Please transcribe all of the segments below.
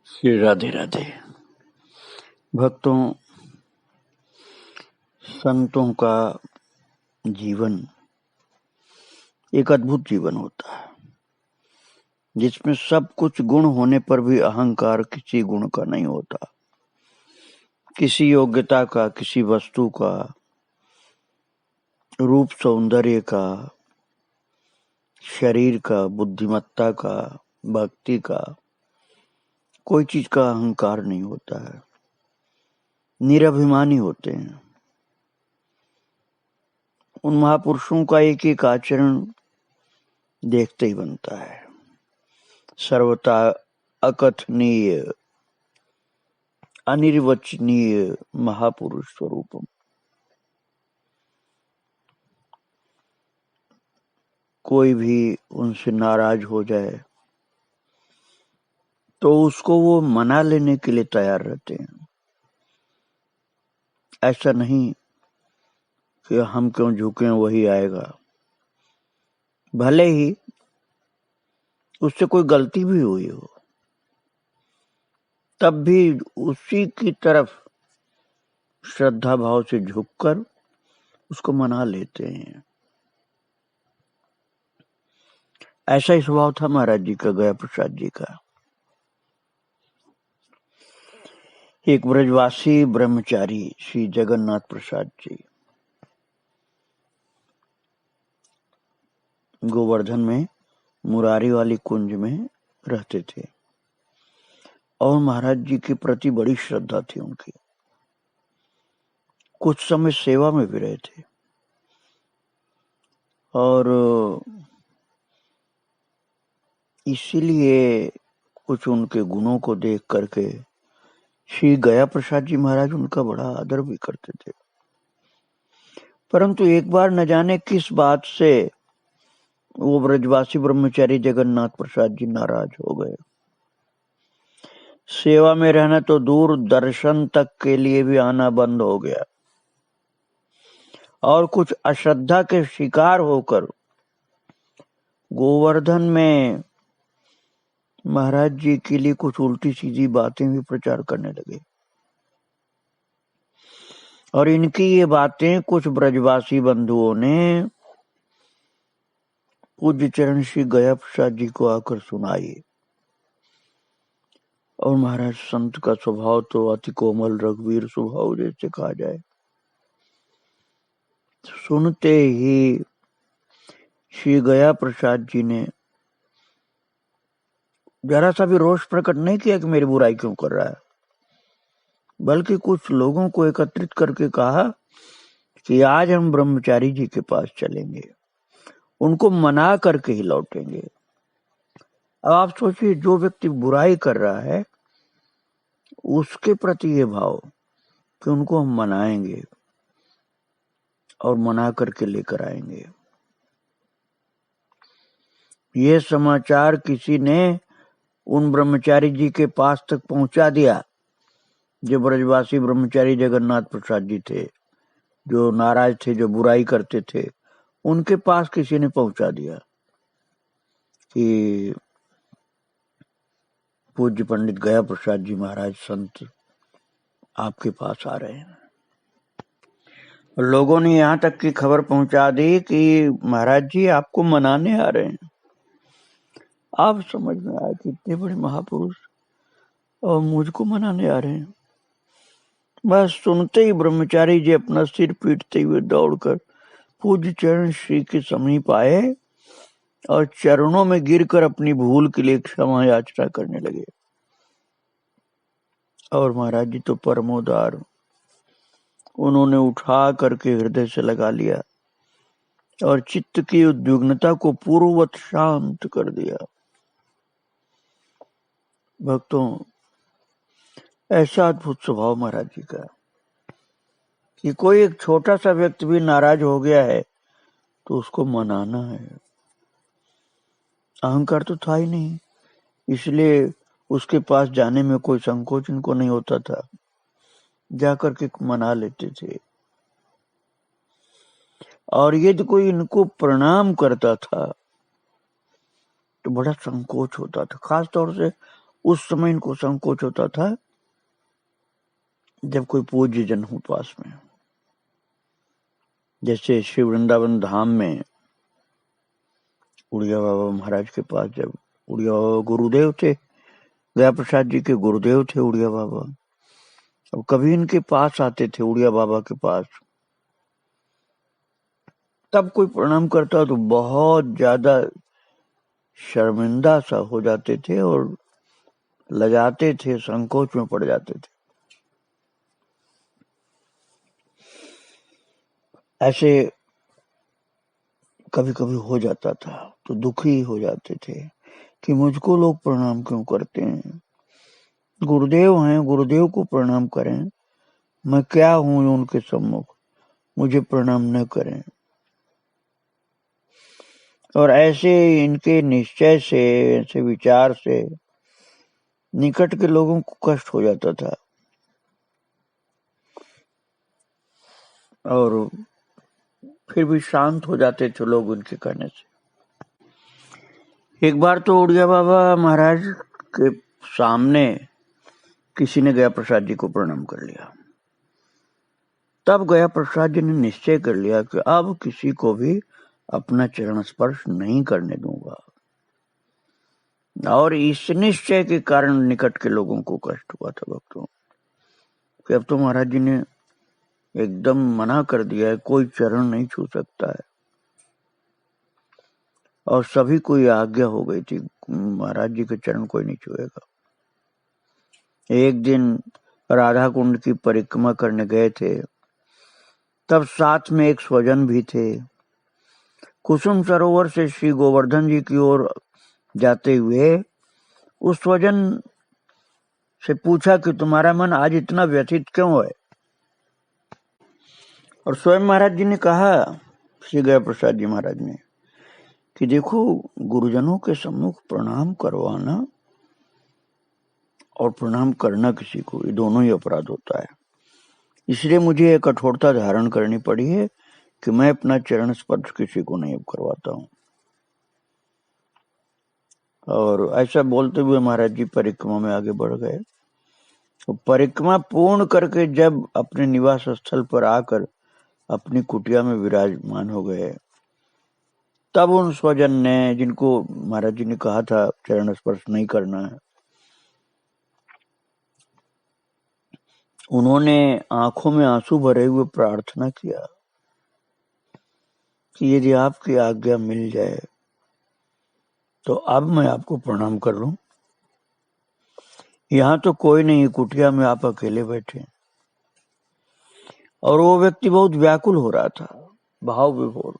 श्री राधे राधे। भक्तों, संतों का जीवन एक अद्भुत जीवन होता है, जिसमें सब कुछ गुण होने पर भी अहंकार किसी गुण का नहीं होता, किसी योग्यता का, किसी वस्तु का, रूप सौंदर्य का, शरीर का, बुद्धिमत्ता का, भक्ति का, कोई चीज का अहंकार नहीं होता है। निरभिमानी होते हैं। उन महापुरुषों का एक एक आचरण देखते ही बनता है। सर्वथा अकथनीय, अनिर्वचनीय महापुरुष स्वरूपम। कोई भी उनसे नाराज हो जाए तो उसको वो मना लेने के लिए तैयार रहते हैं। ऐसा नहीं कि हम क्यों झुके, वही आएगा। भले ही उससे कोई गलती भी हुई हो, तब भी उसी की तरफ श्रद्धा भाव से झुककर उसको मना लेते हैं। ऐसा ही स्वभाव था महाराज जी का, गया प्रसाद जी का। एक ब्रजवासी ब्रह्मचारी श्री जगन्नाथ प्रसाद जी गोवर्धन में मुरारी वाली कुंज में रहते थे और महाराज जी के प्रति बड़ी श्रद्धा थी उनकी। कुछ समय सेवा में भी रहे थे और इसीलिए कुछ उनके गुणों को देख करके श्री गया प्रसाद जी महाराज उनका बड़ा आदर भी करते थे। परंतु एक बार न जाने किस बात से वो ब्रजवासी ब्रह्मचारी जगन्नाथ प्रसाद जी नाराज हो गए। सेवा में रहना तो दूर, दर्शन तक के लिए भी आना बंद हो गया और कुछ अश्रद्धा के शिकार होकर गोवर्धन में महाराज जी के लिए कुछ उल्टी सीधी बातें भी प्रचार करने लगे। और इनकी ये बातें कुछ ब्रजवासी बंधुओं ने पूज्य चरण श्री गया प्रसाद जी को आकर सुनाई। और महाराज संत का स्वभाव तो अति कोमल रघुवीर स्वभाव जैसे कहा जाए। सुनते ही श्री गया प्रसाद जी ने जरा सा भी रोष प्रकट नहीं किया कि मेरी बुराई क्यों कर रहा है, बल्कि कुछ लोगों को एकत्रित करके कहा कि आज हम ब्रह्मचारी जी के पास चलेंगे, उनको मना करके ही लौटेंगे। अब आप सोचिए, जो व्यक्ति बुराई कर रहा है उसके प्रति ये भाव कि उनको हम मनाएंगे और मना करके लेकर आएंगे। ये समाचार किसी ने उन ब्रह्मचारी जी के पास तक पहुंचा दिया जो ब्रजवासी ब्रह्मचारी जगन्नाथ प्रसाद जी थे, जो नाराज थे, जो बुराई करते थे। उनके पास किसी ने पहुंचा दिया कि पूज्य पंडित गया प्रसाद जी महाराज संत आपके पास आ रहे हैं। लोगों ने यहाँ तक की खबर पहुंचा दी कि महाराज जी आपको मनाने आ रहे हैं। आप समझ में आया कि इतने बड़े महापुरुष और मुझको मनाने आ रहे हैं। बस सुनते ही ब्रह्मचारी जी अपना सिर पीटते हुए दौड़कर पूज्य चरण श्री के समीप आए और चरणों में गिरकर अपनी भूल के लिए क्षमा याचना करने लगे। और महाराज जी तो परमोदार, उन्होंने उठा करके हृदय से लगा लिया और चित्त की उद्विग्नता को पूर्ववत शांत कर दिया। भक्तों, ऐसा अद्भुत स्वभाव महाराज जी का कि कोई एक छोटा सा व्यक्ति भी नाराज हो गया है तो उसको मनाना है। अहंकार तो था ही नहीं, इसलिए उसके पास जाने में कोई संकोच इनको नहीं होता था, जाकर के मना लेते थे। और यदि कोई इनको प्रणाम करता था तो बड़ा संकोच होता था, खास तौर से उस समय इनको संकोच होता था जब कोई पूज्य जन हो पास में, जैसे श्री वृंदावन धाम में उड़िया बाबा महाराज के पास, जब उड़िया बाबा गुरुदेव थे, गया प्रसाद जी के गुरुदेव थे उड़िया बाबा, अब कभी इनके पास आते थे उड़िया बाबा के पास, तब कोई प्रणाम करता तो बहुत ज्यादा शर्मिंदा सा हो जाते थे और लजाते थे, संकोच में पड़ जाते थे। ऐसे कभी कभी हो जाता था तो दुखी हो जाते थे कि मुझको लोग प्रणाम क्यों करते हैं, गुरुदेव हैं, गुरुदेव को प्रणाम करें, मैं क्या हूं उनके सम्मुख, मुझे प्रणाम न करें। और ऐसे इनके निश्चय से, ऐसे विचार से निकट के लोगों को कष्ट हो जाता था और फिर भी शांत हो जाते थे लोग उनके कहने से। एक बार तो उड़िया बाबा महाराज के सामने किसी ने गया प्रसाद जी को प्रणाम कर लिया। तब गया प्रसाद जी ने निश्चय कर लिया कि अब किसी को भी अपना चरण स्पर्श नहीं करने दूंगा, और इस निश्चय के कारण निकट के लोगों को कष्ट हुआ था भक्तों कि अब तो महाराज जी ने एकदम मना कर दिया है, कोई चरण नहीं छू सकता है, और सभी को ये आज्ञा हो गई थी महाराज जी के चरण कोई नहीं छुएगा। एक दिन राधा कुंड की परिक्रमा करने गए थे, तब साथ में एक स्वजन भी थे। कुसुम सरोवर से श्री गोवर्धन जी की ओर जाते हुए उस स्वजन से पूछा कि तुम्हारा मन आज इतना व्यथित क्यों है, और स्वयं महाराज जी ने कहा, श्री गया प्रसाद जी महाराज ने, कि देखो गुरुजनों के सम्मुख प्रणाम करवाना और प्रणाम करना किसी को, ये दोनों ही अपराध होता है, इसलिए मुझे एक कठोरता धारण करनी पड़ी है कि मैं अपना चरण स्पर्श किसी को नहीं करवाता हूं। और ऐसा बोलते हुए महाराज जी परिक्रमा में आगे बढ़ गए। तो परिक्रमा पूर्ण करके जब अपने निवास स्थल पर आकर अपनी कुटिया में विराजमान हो गए, तब उन स्वजन ने, जिनको महाराज जी ने कहा था चरण स्पर्श नहीं करना है, उन्होंने आंखों में आंसू भरे हुए प्रार्थना किया कि यदि आपकी आज्ञा मिल जाए तो अब मैं आपको प्रणाम कर लूं। यहां तो कोई नहीं, कुटिया में आप अकेले बैठे। और वो व्यक्ति बहुत व्याकुल हो रहा था, भाव विभोर,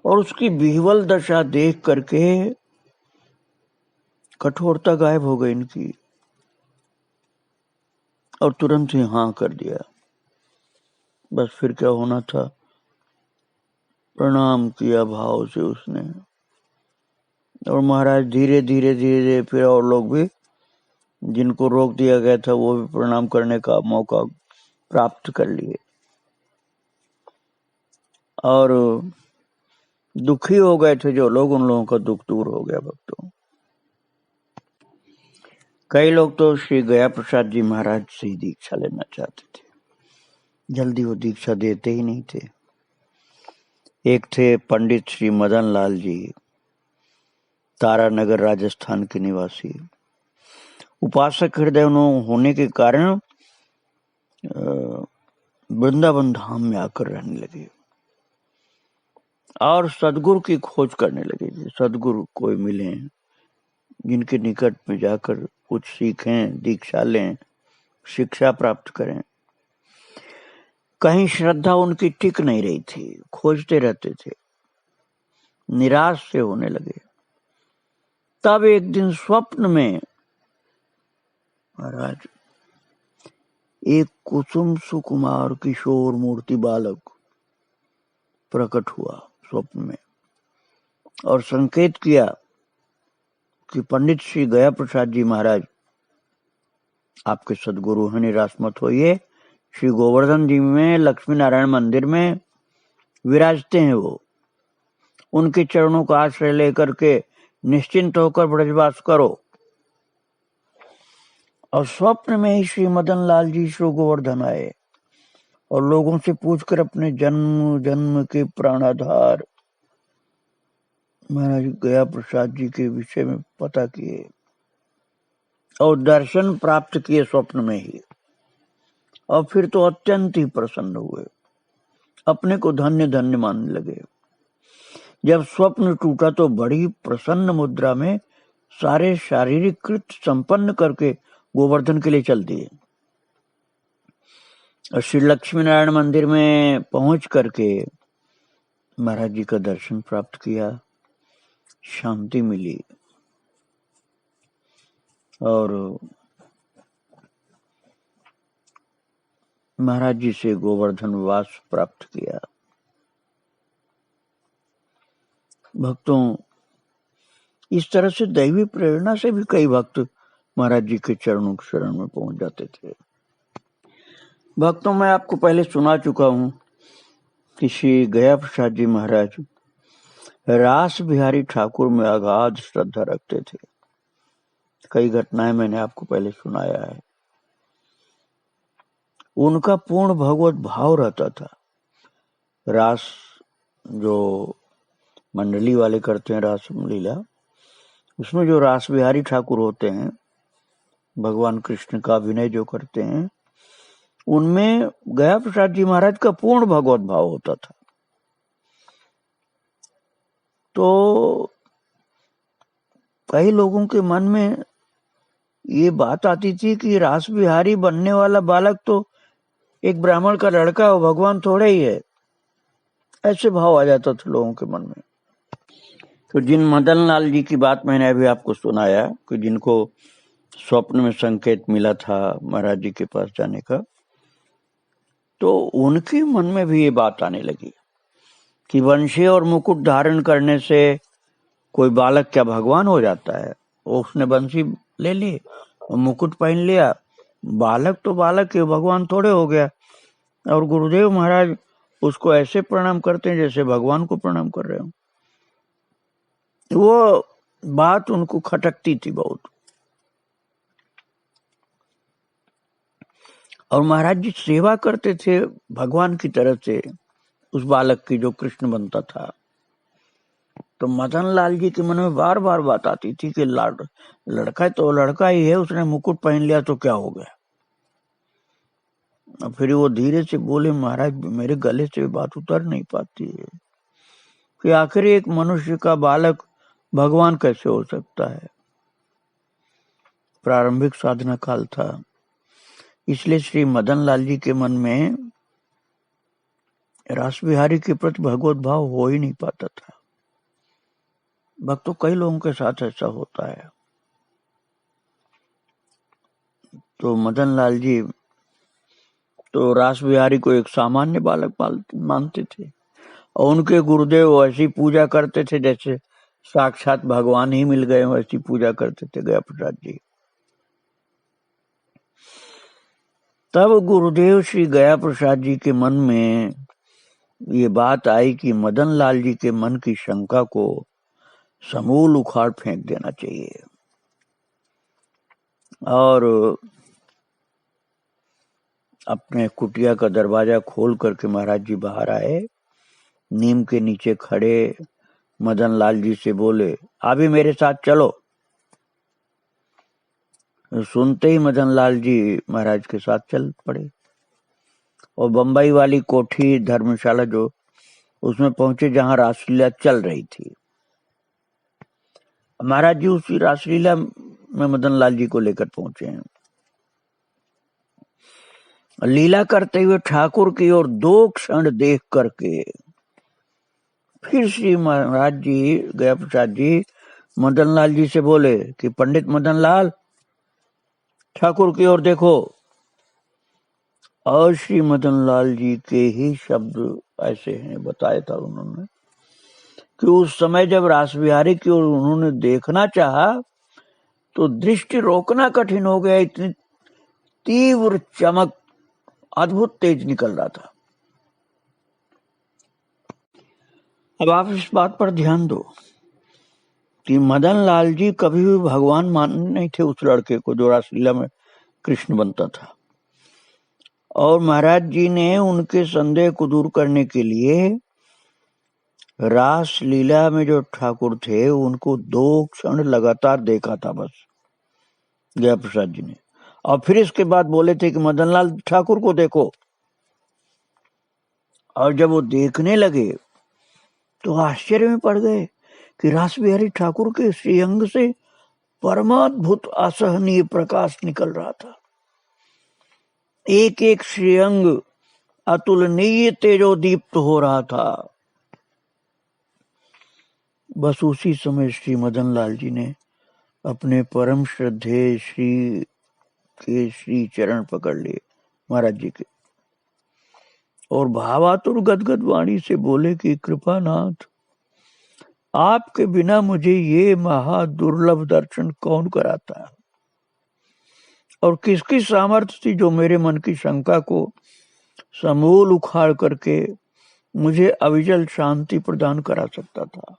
और उसकी विह्वल दशा देख करके कठोरता गायब हो गई इनकी, और तुरंत ही हाँ कर दिया। बस फिर क्या होना था, प्रणाम किया भाव से उसने, और महाराज धीरे धीरे धीरे फिर और लोग भी, जिनको रोक दिया गया था, वो भी प्रणाम करने का मौका प्राप्त कर लिए, और दुखी हो गए थे जो लोग, उन लोगों का दुख दूर हो गया भक्तों। कई लोग तो श्री गया प्रसाद जी महाराज से ही दीक्षा लेना चाहते थे, जल्दी वो दीक्षा देते ही नहीं थे। एक थे पंडित श्री मदन लाल जी, तारानगर राजस्थान के निवासी, उपासक हृदय होने के कारण वृंदावन धाम में आकर रहने लगे और सदगुरु की खोज करने लगे, सदगुरु कोई मिले जिनके निकट में जाकर कुछ सीखें, दीक्षा लें, शिक्षा प्राप्त करें। कहीं श्रद्धा उनकी टिक नहीं रही थी, खोजते रहते थे, निराश से होने लगे। तब एक दिन स्वप्न में महाराज एक कुसुम सुकुमार किशोर मूर्ति बालक प्रकट हुआ स्वप्न में, और संकेत किया कि पंडित श्री गया प्रसाद जी महाराज आपके सदगुरु हैं, निराश मत होइए, श्री गोवर्धन जी में लक्ष्मी नारायण मंदिर में विराजते हैं वो, उनके चरणों का आश्रय लेकर के निश्चिंत होकर ब्रजवास करो। और स्वप्न में ही श्री मदन लाल जी श्री गोवर्धन आए और लोगों से पूछकर अपने जन्म जन्म के प्राणाधार महाराज गया प्रसाद जी के विषय में पता किए और दर्शन प्राप्त किए स्वप्न में ही। और फिर तो अत्यंत ही प्रसन्न हुए, अपने को धन्य धन्य मानने लगे। जब स्वप्न टूटा तो बड़ी प्रसन्न मुद्रा में सारे शारीरिक कृत संपन्न करके गोवर्धन के लिए चल दिए। और श्री लक्ष्मी नारायण मंदिर में पहुंच करके महाराज जी का दर्शन प्राप्त किया, शांति मिली और महाराज जी से गोवर्धन वास प्राप्त किया। भक्तों, इस तरह से दैवी प्रेरणा से भी कई भक्त महाराज जी के चरणों की शरण में पहुंच जाते थे। भक्तों, मैं आपको पहले सुना चुका हूं कि श्री गया प्रसाद जी महाराज रास बिहारी ठाकुर में अगाध श्रद्धा रखते थे। कई घटनाएं मैंने आपको पहले सुनाया है। उनका पूर्ण भगवत भाव रहता था। रास जो मंडली वाले करते हैं रास लीला, उसमें जो रास बिहारी ठाकुर होते हैं, भगवान कृष्ण का अभिनय जो करते हैं, उनमें गया प्रसाद जी महाराज का पूर्ण भगवत भाव होता था। तो कई लोगों के मन में ये बात आती थी कि रास बिहारी बनने वाला बालक तो एक ब्राह्मण का लड़का हो, भगवान थोड़े ही है। ऐसे भाव आ जाता था लोगों के मन में। तो जिन मदन लाल जी की बात मैंने अभी आपको सुनाया कि जिनको स्वप्न में संकेत मिला था महाराज जी के पास जाने का, तो उनके मन में भी ये बात आने लगी कि वंशी और मुकुट धारण करने से कोई बालक क्या भगवान हो जाता है। उसने बंसी ले ली और मुकुट पहन लिया, बालक तो बालक है, भगवान थोड़े हो गया। और गुरुदेव महाराज उसको ऐसे प्रणाम करते हैं जैसे भगवान को प्रणाम कर रहे हो। वो बात उनको खटकती थी बहुत। और महाराज जी सेवा करते थे भगवान की तरफ से उस बालक की जो कृष्ण बनता था। तो मदन लाल जी के मन में बार बार बात आती थी कि लड़का तो लड़का ही है, उसने मुकुट पहन लिया तो क्या हो गया। और फिर वो धीरे से बोले, महाराज मेरे गले से बात उतर नहीं पाती है कि आखिर एक मनुष्य का बालक भगवान कैसे हो सकता है। प्रारंभिक साधना काल था, इसलिए श्री मदन लाल जी के मन में रास बिहारी के प्रति भगवत भाव हो ही नहीं पाता था। भक्तों, कई लोगों के साथ ऐसा होता है। तो मदन लाल जी तो रास बिहारी को एक सामान्य बालक मानते थे और उनके गुरुदेव ऐसी पूजा करते थे जैसे साक्षात भगवान ही मिल गए, वैसी पूजा करते थे गया प्रसाद जी। तब गुरुदेव श्री गया प्रसाद जी के मन में ये बात आई कि मदन लाल जी के मन की शंका को समूल उखाड़ फेंक देना चाहिए। और अपने कुटिया का दरवाजा खोल करके महाराज जी बाहर आए, नीम के नीचे खड़े मदन लाल जी से बोले, अभी मेरे साथ चलो। सुनते ही मदन लाल जी महाराज के साथ चल पड़े और बंबई वाली कोठी धर्मशाला जो उसमें पहुंचे जहां रासलीला चल रही थी। महाराज जी उसी रासलीला में मदन लाल जी को लेकर पहुंचे हैं। लीला करते हुए ठाकुर की ओर 2 क्षण देख करके फिर श्री महाराज जी गया प्रसाद जी मदन लाल जी से बोले कि पंडित मदन लाल, ठाकुर की ओर देखो। और श्री मदन लाल जी के ही शब्द ऐसे हैं, बताया था उन्होंने कि उस समय जब रास बिहारी की ओर उन्होंने देखना चाहा तो दृष्टि रोकना कठिन हो गया, इतनी तीव्र चमक, अद्भुत तेज निकल रहा था। अब आप इस बात पर ध्यान दो कि मदन लाल जी कभी भी भगवान मान नहीं थे उस लड़के को जो रासलीला में कृष्ण बनता था। और महाराज जी ने उनके संदेह को दूर करने के लिए रास लीला में जो ठाकुर थे उनको 2 क्षण लगातार देखा था बस, गया प्रसाद जी ने। और फिर इसके बाद बोले थे कि मदनलाल ठाकुर को देखो। और जब वो देखने लगे तो आश्चर्य में पड़ गए कि रास बिहारी ठाकुर के श्रीअंग से परमाद्भुत असहनीय प्रकाश निकल रहा था। एक एक श्रीअंग अतुलनीय तेजोदीप्त हो रहा था। बस उसी समय श्री मदन लाल जी ने अपने परम श्रद्धेय श्री चरण पकड़ लिए महाराज जी के, और भावातुर गदगद वाणी से बोले कि कृपानाथ, आपके बिना मुझे ये महा दुर्लभ दर्शन कौन कराता है, और किसकी सामर्थ्य थी जो मेरे मन की शंका को समूल उखाड़ करके मुझे अविचल शांति प्रदान करा सकता था।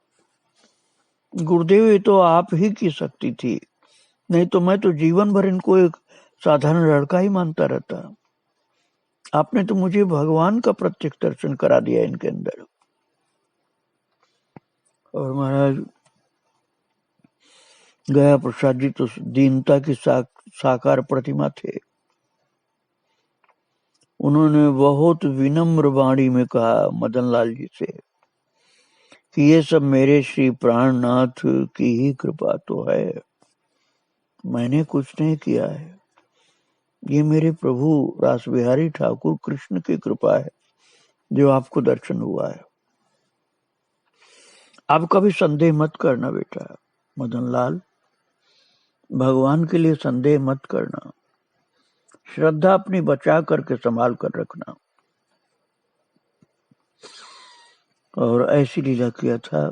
गुरुदेव, ये तो आप ही की शक्ति थी, नहीं तो मैं तो जीवन भर इनको एक साधारण लड़का ही मानता रहता। आपने तो मुझे भगवान का प्रत्यक्ष दर्शन करा दिया इनके अंदर। और महाराज गया प्रसाद जी तो दीनता की साकार प्रतिमा थे। उन्होंने बहुत विनम्र वाणी में कहा मदन लाल जी से कि ये सब मेरे श्री प्राणनाथ की ही कृपा तो है, मैंने कुछ नहीं किया है। ये मेरे प्रभु रास बिहारी ठाकुर कृष्ण की कृपा है जो आपको दर्शन हुआ है। आप कभी संदेह मत करना बेटा मदन लाल, भगवान के लिए संदेह मत करना, श्रद्धा अपनी बचा करके संभाल कर रखना। और ऐसी लीला किया था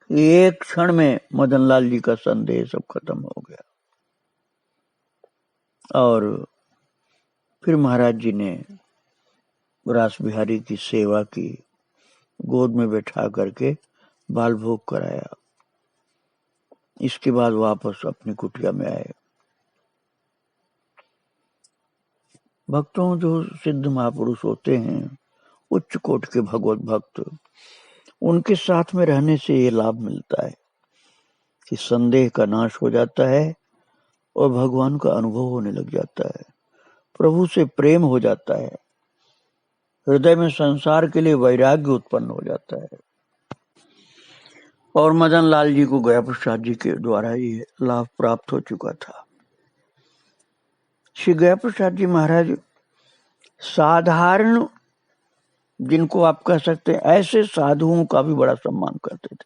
कि एक क्षण में मदन लाल जी का संदेह सब खत्म हो गया। और फिर महाराज जी ने रास बिहारी की सेवा की, गोद में बैठा करके बाल भोग कराया। इसके बाद वापस अपनी कुटिया में आए। भक्तों, जो सिद्ध महापुरुष होते हैं, उच्च कोट के भगवत भक्त, उनके साथ में रहने से ये लाभ मिलता है कि संदेह का नाश हो जाता है और भगवान का अनुभव होने लग जाता है, प्रभु से प्रेम हो जाता है, हृदय में संसार के लिए वैराग्य उत्पन्न हो जाता है। और मदन लाल जी को गया प्रसाद जी के द्वारा ये लाभ प्राप्त हो चुका था। श्री गया प्रसाद जी महाराज साधारण, जिनको आप कह सकते हैं ऐसे साधुओं का भी बड़ा सम्मान करते थे।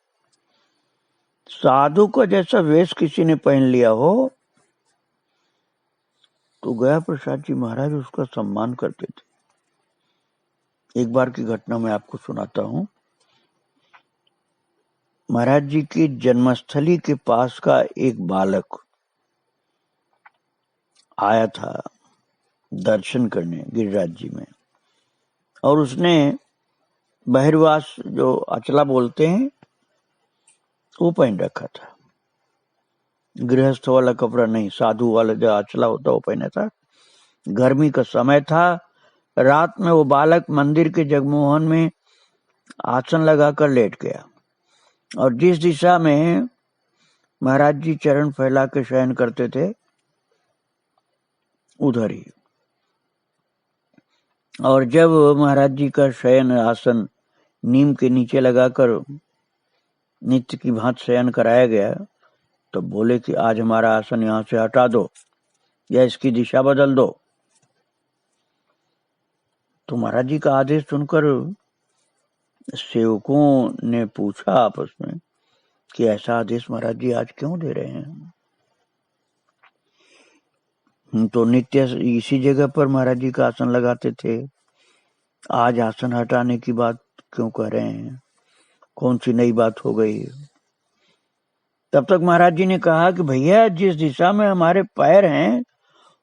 साधु का जैसा वेश किसी ने पहन लिया हो तो गया प्रसाद जी महाराज उसका सम्मान करते थे। एक बार की घटना मैं आपको सुनाता हूँ। महाराज जी की जन्मस्थली के पास का एक बालक आया था दर्शन करने गिरिराज जी में, और उसने बहिर्वास जो अचला बोलते हैं वो पहन रखा था। गृहस्थ वाला कपड़ा नहीं, साधु वाला जो अचला होता वो पहना था। गर्मी का समय था। रात में वो बालक मंदिर के जगमोहन में आसन लगाकर लेट गया, और जिस दिशा में महाराज जी चरण फैला के शयन करते थे उधर ही। और जब महाराज जी का शयन आसन नीम के नीचे लगाकर नित्य की भांति शयन कराया गया तो बोले कि आज हमारा आसन यहाँ से हटा दो या इसकी दिशा बदल दो। तो महाराज जी का आदेश सुनकर सेवकों ने पूछा आपस में कि ऐसा आदेश महाराज जी आज क्यों दे रहे हैं? तो नित्य इसी जगह पर महाराज जी का आसन लगाते थे, आज आसन हटाने की बात क्यों कह रहे हैं? कौन सी नई बात हो गई? तब तक महाराज जी ने कहा कि भैया, जिस दिशा में हमारे पैर हैं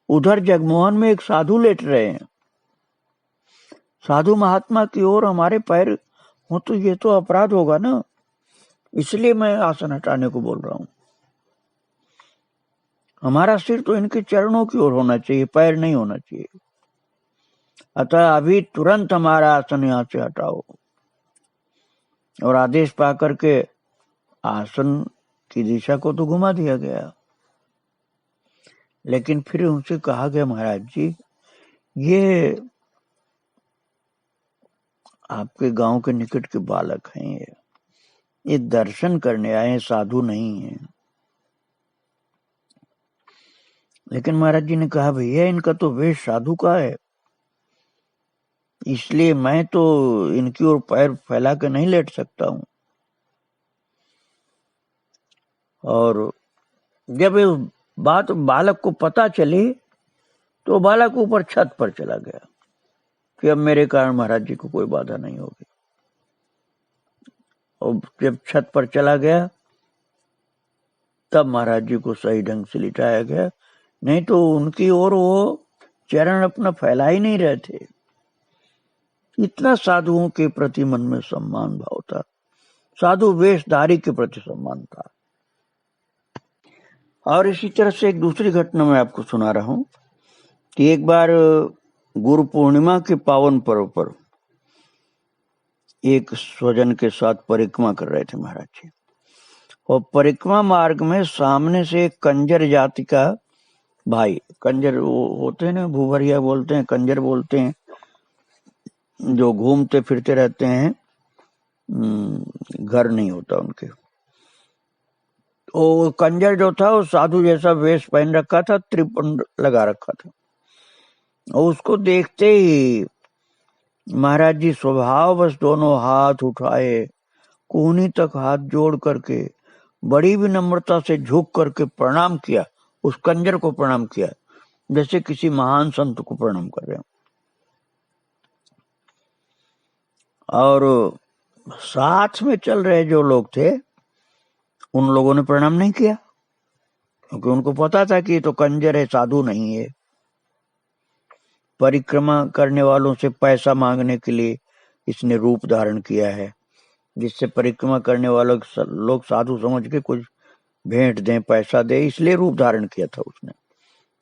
उधर जगमोहन में एक साधु लेट रहे हैं। साधु महात्मा की ओर हमारे पैर हो तो ये तो अपराध होगा ना, इसलिए मैं आसन हटाने को बोल रहा हूं। हमारा सिर तो इनके चरणों की ओर होना चाहिए, पैर नहीं होना चाहिए। अतः अभी तुरंत हमारा आसन यहाँ से हटाओ। और आदेश पा करके आसन की दिशा को तो घुमा दिया गया, लेकिन फिर उनसे कहा गया, महाराज जी ये आपके गांव के निकट के बालक हैं, ये दर्शन करने आए हैं, साधु नहीं है। लेकिन महाराज जी ने कहा, भैया इनका तो वेश साधु का है, इसलिए मैं तो इनकी ओर पैर फैला के नहीं लेट सकता हूं। और जब ये बात बालक को पता चली तो बालक ऊपर छत पर चला गया कि अब मेरे कारण महाराज जी को कोई बाधा नहीं होगी। और जब छत पर चला गया तब महाराज जी को सही ढंग से लिटाया गया, नहीं तो उनकी ओर वो चरण अपना फैला ही नहीं रहे थे। इतना साधुओं के प्रति मन में सम्मान भाव था, साधु वेशधारी के प्रति सम्मान था। और इसी तरह से एक दूसरी घटना मैं आपको सुना रहा हूं कि एक बार गुरु पूर्णिमा के पावन पर्व पर एक स्वजन के साथ परिक्रमा कर रहे थे महाराज जी, और परिक्रमा मार्ग में सामने से एक कंजर जाति का भाई, कंजर वो होते हैं ना, भूभरिया बोलते हैं, कंजर बोलते हैं, जो घूमते फिरते रहते हैं, घर नहीं होता उनके। वो कंजर जो था वो साधु जैसा वेश पहन रखा था, त्रिपुंड लगा रखा था। और उसको देखते ही महाराज जी स्वभाव बस दोनों हाथ उठाए, कोहनी तक हाथ जोड़ करके बड़ी विनम्रता से झुक करके प्रणाम किया, उस कंजर को प्रणाम किया, जैसे किसी महान संत को प्रणाम कर रहे हो। और साथ में चल रहे जो लोग थे उन लोगों ने प्रणाम नहीं किया, क्योंकि उनको पता था कि ये तो कंजर है, साधु नहीं है। परिक्रमा करने वालों से पैसा मांगने के लिए इसने रूप धारण किया है, जिससे परिक्रमा करने वालों लोग साधु समझ के कुछ भेंट दें, पैसा दे, इसलिए रूप धारण किया था उसने।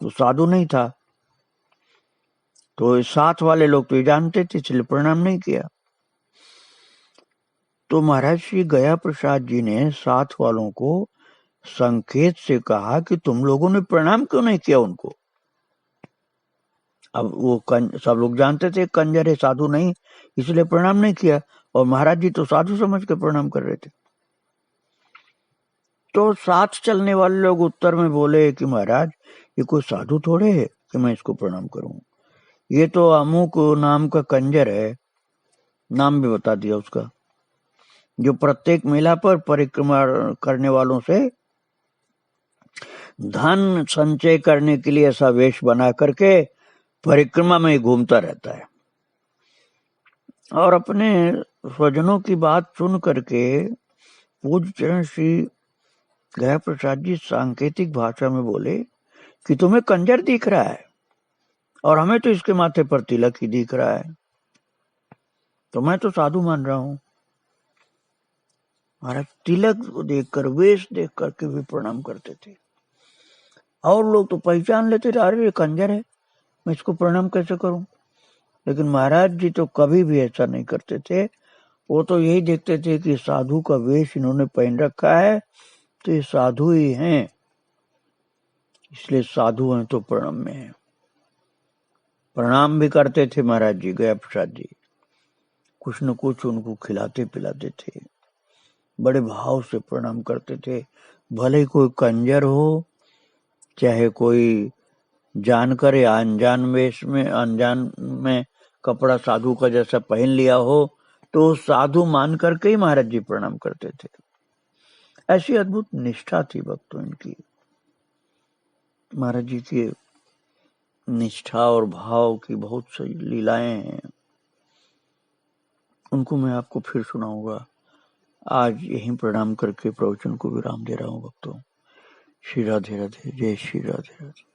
तो साधु नहीं था, तो साथ वाले लोग तो ये जानते थे, इसलिए प्रणाम नहीं किया। तो महाराज श्री गया प्रसाद जी ने साथ वालों को संकेत से कहा कि तुम लोगों ने प्रणाम क्यों नहीं किया उनको। अब वो सब लोग जानते थे कंजर है, साधु नहीं, इसलिए प्रणाम नहीं किया, और महाराज जी तो साधु समझ के प्रणाम कर रहे थे। तो साथ चलने वाले लोग उत्तर में बोले कि महाराज ये कोई साधु थोड़े है कि मैं इसको प्रणाम करूं, ये तो अमुक नाम का कंजर है, नाम भी बता दिया उसका, जो प्रत्येक मेला पर परिक्रमा करने वालों से धन संचय करने के लिए ऐसा वेश बना करके परिक्रमा में घूमता रहता है। और अपने स्वजनों की बात सुन करके पूज्य चरण श्री गया प्रसाद जी सांकेतिक भाषा में बोले कि तुम्हें कंजर दिख रहा है और हमें तो इसके माथे पर तिलक ही दिख रहा है, तो मैं तो साधु मान रहा हूं। महाराज तिलक को देखकर, वेश देख करके भी प्रणाम करते थे, और लोग तो पहचान लेते थे, अरे ये कंजर है, मैं इसको प्रणाम कैसे करूं। लेकिन महाराज जी तो कभी भी ऐसा नहीं करते थे, वो तो यही देखते थे कि साधु का वेश इन्होंने पहन रखा है तो ये साधु ही हैं, इसलिए साधु हैं तो प्रणाम में है। प्रणाम भी करते थे महाराज जी गया प्रसाद जी, कुछ न कुछ उनको खिलाते पिलाते थे, बड़े भाव से प्रणाम करते थे। भले कोई कंजर हो, चाहे कोई जानकर या अनजान वेश में, अनजान में कपड़ा साधु का जैसा पहन लिया हो, तो साधु मान करके ही महाराज जी प्रणाम करते थे। ऐसी अद्भुत निष्ठा थी भक्तों इनकी। महाराज जी की निष्ठा और भाव की बहुत सी लीलाएं हैं, उनको मैं आपको फिर सुनाऊंगा। आज यहीं प्रणाम करके प्रवचन को विराम दे रहा हूं भक्तों। श्री राधे राधे, जय श्री राधे राधे।